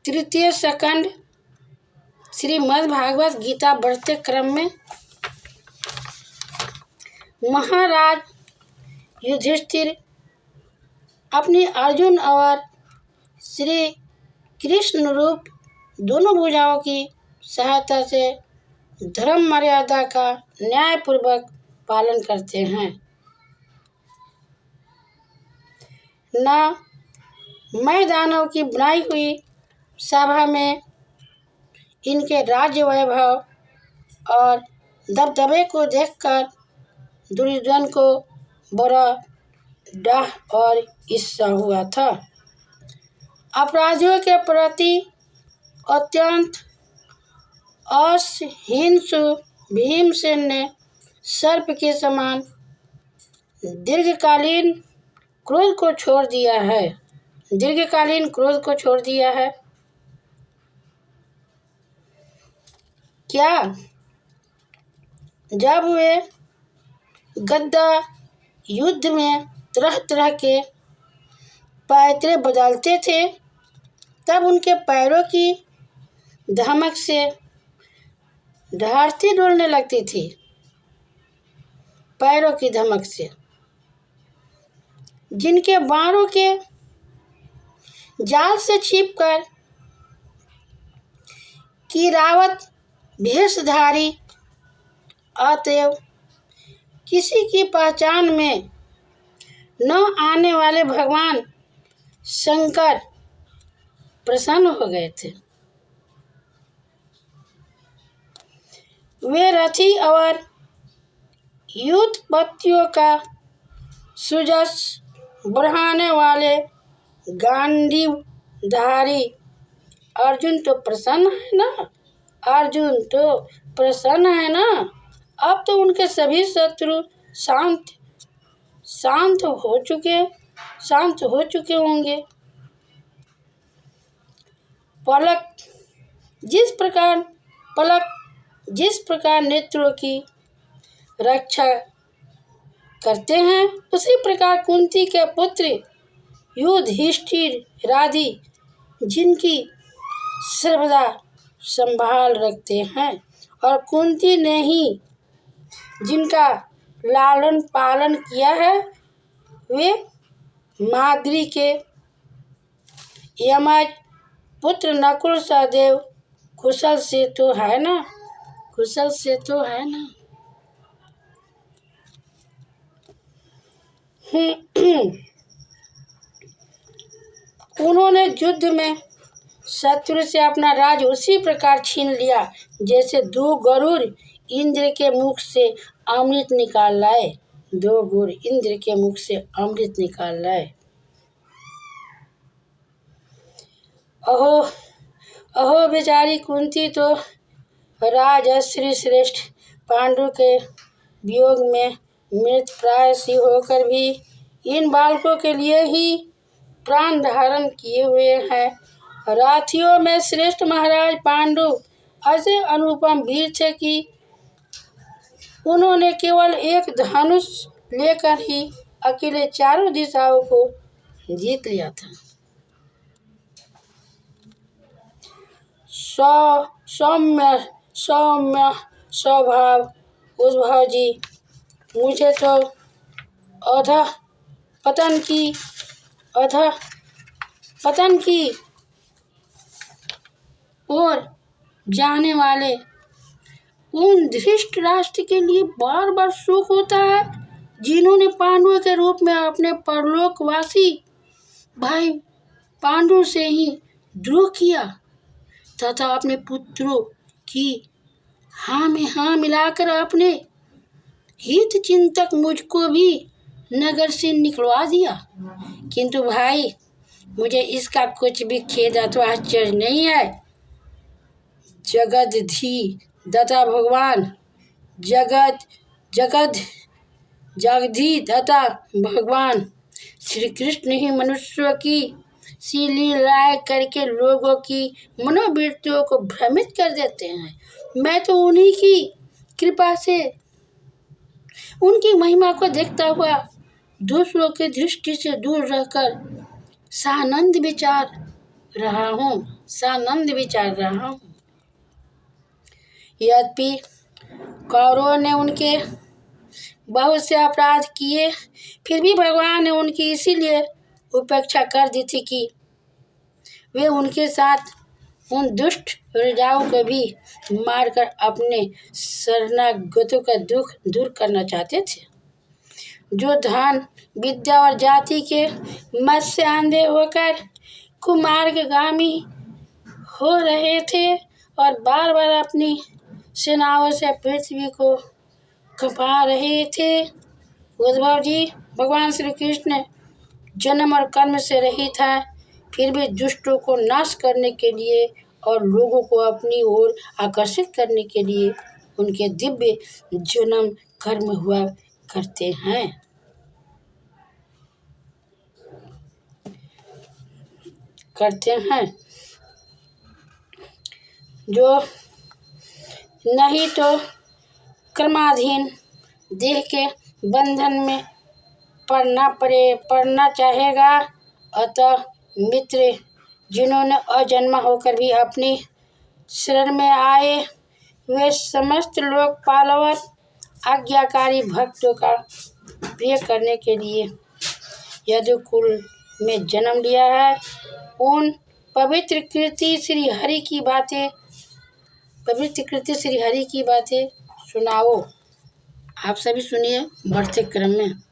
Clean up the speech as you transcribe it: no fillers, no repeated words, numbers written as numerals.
तृतीय स्कंद श्रीमद् भागवत गीता बढ़ते क्रम में महाराज युधिष्ठिर अपनी अर्जुन और श्री कृष्ण रूप दोनों भुजाओं की सहायता से धर्म मर्यादा का न्यायपूर्वक पालन करते हैं। न मैदानों की बनाई हुई सभा में इनके राज्य वैभव और दबदबे को देखकर दुर्योधन को बड़ा डाह और ईर्ष्या हुआ था। अपराधियों के प्रति अत्यंत असहिष्णु भीमसेन ने सर्प के समान दीर्घकालीन क्रोध को छोड़ दिया है। क्या जब वे गदा युद्ध में तरह तरह के पैतरे बदलते थे तब उनके पैरों की धमक से धरती डोलने लगती थी। पैरों की धमक से जिनके बाणों के जाल से छिपकर किरावत भेषधारी अतएव किसी की पहचान में न आने वाले भगवान शंकर प्रसन्न हो गए थे। वे रथी और युद्धपतियों का सुजस बढ़ाने वाले गांडीवधारी अर्जुन तो प्रसन्न है ना। अब तो उनके सभी शत्रु शांत हो चुके होंगे। पलक जिस प्रकार नेत्रों की रक्षा करते हैं उसी प्रकार कुंती के पुत्र युधिष्ठिर आदि जिनकी सर्वदा संभाल रखते हैं और कुंती ने ही जिनका लालन पालन किया है वे माद्री के यमज पुत्र नकुल सहदेव कुशल से तो है ना। उन्होंने युद्ध में शत्रु से अपना राज उसी प्रकार छीन लिया जैसे दो गरुड़ इंद्र के मुख से अमृत निकाल लाए। अहो बेचारी कुंती तो राजश्री श्रेष्ठ पांडु के वियोग में मृत प्राय सी होकर भी इन बालकों के लिए ही प्राण धारण किए हुए हैं। राथियों में श्रेष्ठ महाराज पांडु ऐसे अनुपम वीर थे कि उन्होंने केवल एक धनुष लेकर ही अकेले चारों दिशाओं को जीत लिया था। सौम्य स्वभाव उद्भव जी मुझे तो पतन की ओर जाने वाले उन धृष्ट राष्ट्र के लिए बार बार शोक होता है जिन्होंने पांडवों के रूप में अपने परलोकवासी भाई पांडु से ही द्रोह किया तथा अपने पुत्रों की हाँ में हाँ मिलाकर अपने हित चिंतक मुझको भी नगर से निकलवा दिया। किंतु भाई मुझे इसका कुछ भी खेद अथवा आश्चर्य नहीं है। जगदधिदाता भगवान जगदधिदाता भगवान श्री कृष्ण ही मनुष्यों की सी लीलाएं करके लोगों की मनोवृत्तियों को भ्रमित कर देते हैं। मैं तो उन्हीं की कृपा से उनकी महिमा को देखता हुआ दूसरों की दृष्टि से दूर रहकर सानंद विचार रहा हूँ। सानंद विचार रहा हूँ। यद्यपि कौरवों ने उनके बहुत से अपराध किए, फिर भी भगवान ने उनकी इसीलिए उपेक्षा कर दी थी कि वे उनके साथ उन दुष्ट राजाओं को भी मारकर अपने शरणागतों का दुख दूर करना चाहते थे, जो धन विद्या और जाति के मत से अंधे होकर कुमार्गगामी हो रहे थे और बार बार अपनी सेनाओं से पृथ्वी को कँपा रहे थे। उद्धव जी, भगवान श्री कृष्ण जन्म और कर्म से रहित है, फिर भी दुष्टों को नाश करने के लिए और लोगों को अपनी ओर आकर्षित करने के लिए उनके दिव्य जन्म कर्म हुआ करते हैं। जो नहीं तो कर्माधीन देह के बंधन में पड़ना चाहेगा। अतः मित्र, जिन्होंने अजन्मा होकर भी अपनी शरण में आए, वे समस्त लोक पालवर आज्ञाकारी भक्तों का प्रिय करने के लिए यदुकुल में जन्म लिया है। उन पवित्र कृति श्री हरि की बातें सुनाओ। आप सभी सुनिए बढ़ते क्रम में।